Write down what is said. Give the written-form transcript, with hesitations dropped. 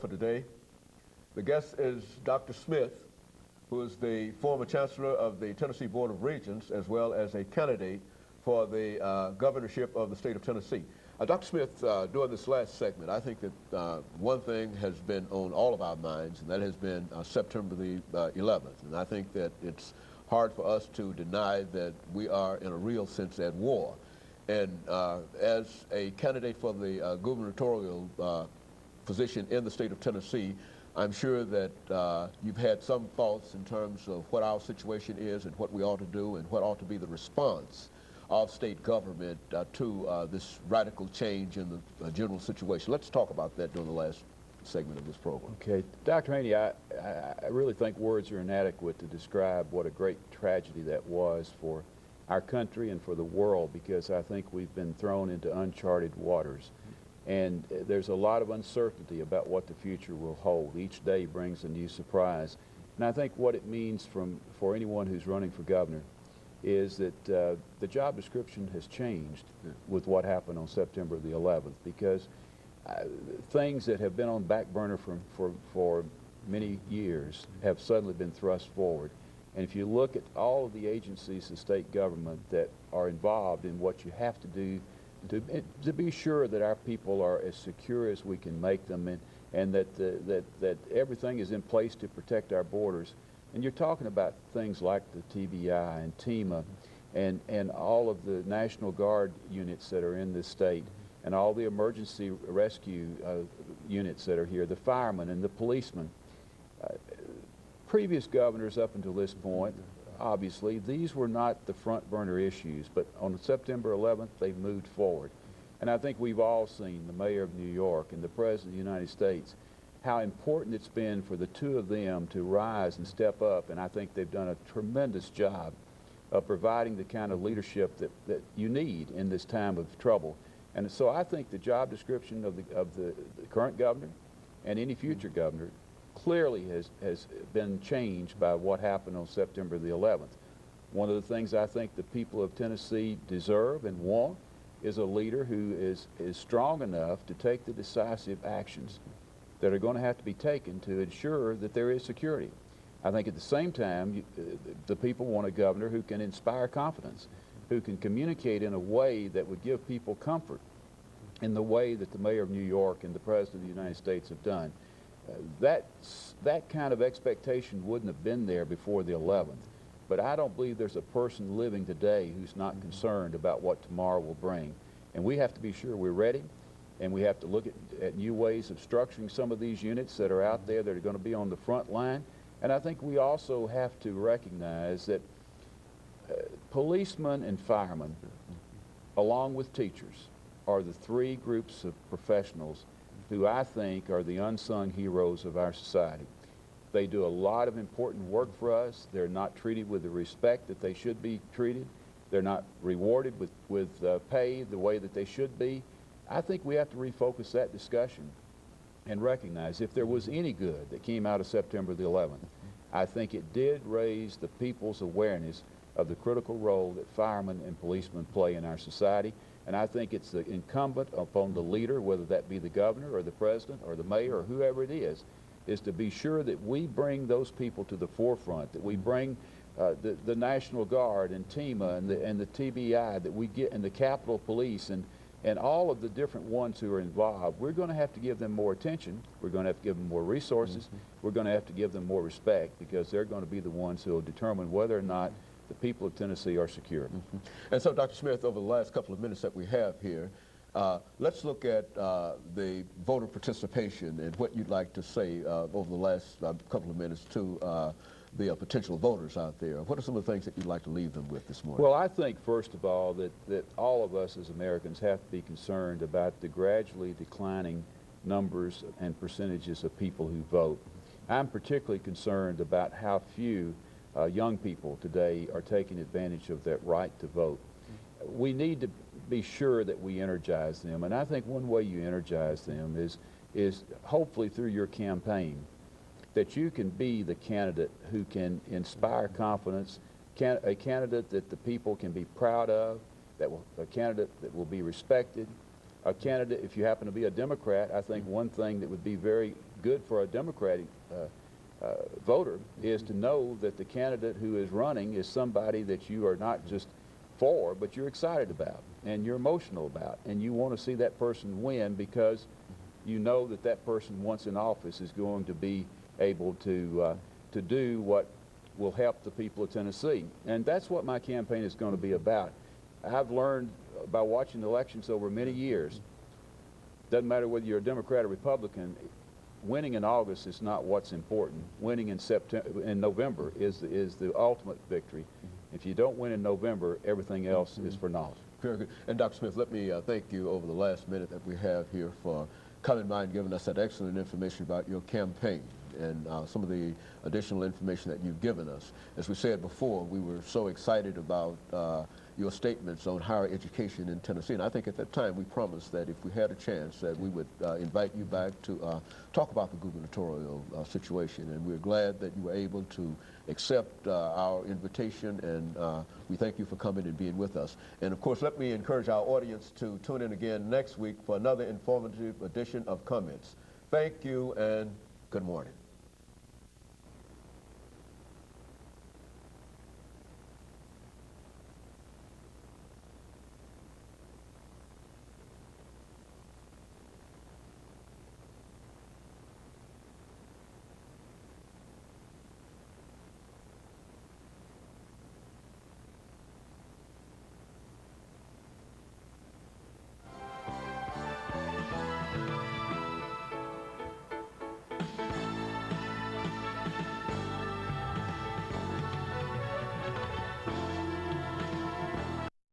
for today. The guest is Dr. Smith, who is the former chancellor of the Tennessee Board of Regents, as well as a candidate for the governorship of the state of Tennessee. Dr. Smith, during this last segment, I think that one thing has been on all of our minds, and that has been September the 11th. And I think that it's hard for us to deny that we are, in a real sense, at war. And as a candidate for the gubernatorial position in the state of Tennessee, I'm sure that you've had some thoughts in terms of what our situation is and what we ought to do and what ought to be the response of state government to this radical change in the general situation. Let's talk about that during the last segment of this program. Okay, Dr. Haney, I really think words are inadequate to describe what a great tragedy that was for our country and for the world, because I think we've been thrown into uncharted waters. And there's a lot of uncertainty about what the future will hold. Each day brings a new surprise. And I think what it means for anyone who's running for governor is that the job description has changed with what happened on September the 11th, because things that have been on the back burner for many years have suddenly been thrust forward. And if you look at all of the agencies of state government that are involved in what you have to do to be sure that our people are as secure as we can make them, and that everything is in place to protect our borders. And you're talking about things like the TBI and TEMA and all of the National Guard units that are in this state, and all the emergency rescue units that are here, the firemen and the policemen. Previous governors up until this point, obviously, these were not the front burner issues, but on September 11th, they've moved forward. And I think we've all seen, the mayor of New York and the president of the United States, how important it's been for the two of them to rise and step up, and I think they've done a tremendous job of providing the kind of leadership that you need in this time of trouble. And so I think the job description of the current governor and any future governor clearly has been changed by what happened on September the 11th. One of the things I think the people of Tennessee deserve and want is a leader who is strong enough to take the decisive actions that are going to have to be taken to ensure that there is security. I think at the same time, the people want a governor who can inspire confidence, who can communicate in a way that would give people comfort in the way that the mayor of New York and the president of the United States have done. That kind of expectation wouldn't have been there before the 11th. But I don't believe there's a person living today who's not concerned about what tomorrow will bring. And we have to be sure we're ready, and we have to look at new ways of structuring some of these units that are out there that are going to be on the front line. And I think we also have to recognize that policemen and firemen, along with teachers, are the three groups of professionals who I think are the unsung heroes of our society. They do a lot of important work for us. They're not treated with the respect that they should be treated. They're not rewarded with pay the way that they should be. I think we have to refocus that discussion and recognize if there was any good that came out of September the 11th, I think it did raise the people's awareness of the critical role that firemen and policemen play in our society. And I think it's the incumbent upon the leader, whether that be the governor or the president or the mayor or whoever it is to be sure that we bring those people to the forefront, that we bring the National Guard and TEMA and the TBI, that we get, and the Capitol Police and all of the different ones who are involved. We're going to have to give them more attention. We're going to have to give them more resources. We're going to have to give them more respect, because they're going to be the ones who will determine whether or not the people of Tennessee are secure. And so, Dr. Smith, over the last couple of minutes that we have here, let's look at the voter participation and what you'd like to say over the last couple of minutes to the potential voters out there. What are some of the things that you'd like to leave them with this morning? Well, I think, first of all, that all of us as Americans have to be concerned about the gradually declining numbers and percentages of people who vote. I'm particularly concerned about how few young people today are taking advantage of that right to vote. We need to be sure that we energize them, and I think one way you energize them is hopefully through your campaign, that you can be the candidate who can inspire confidence, a candidate that the people can be proud of, a candidate that will be respected, a candidate, if you happen to be a Democrat, I think one thing that would be very good for a Democratic voter is to know that the candidate who is running is somebody that you are not just for, but you're excited about and you're emotional about, and you want to see that person win because you know that that person once in office is going to be able to do what will help the people of Tennessee. And that's what my campaign is going to be about. I've learned by watching elections over many years, doesn't matter whether you're a Democrat or Republican, winning in August is not what's important. Winning in November is the ultimate victory. If you don't win in November, everything else is for naught. Very good. And Dr. Smith, let me thank you over the last minute that we have here for coming by and giving us that excellent information about your campaign and some of the additional information that you've given us. As we said before, we were so excited about your statements on higher education in Tennessee. And I think at that time we promised that if we had a chance that we would invite you back to talk about the gubernatorial situation. And we're glad that you were able to accept our invitation, and we thank you for coming and being with us. And of course, let me encourage our audience to tune in again next week for another informative edition of Comments. Thank you and good morning.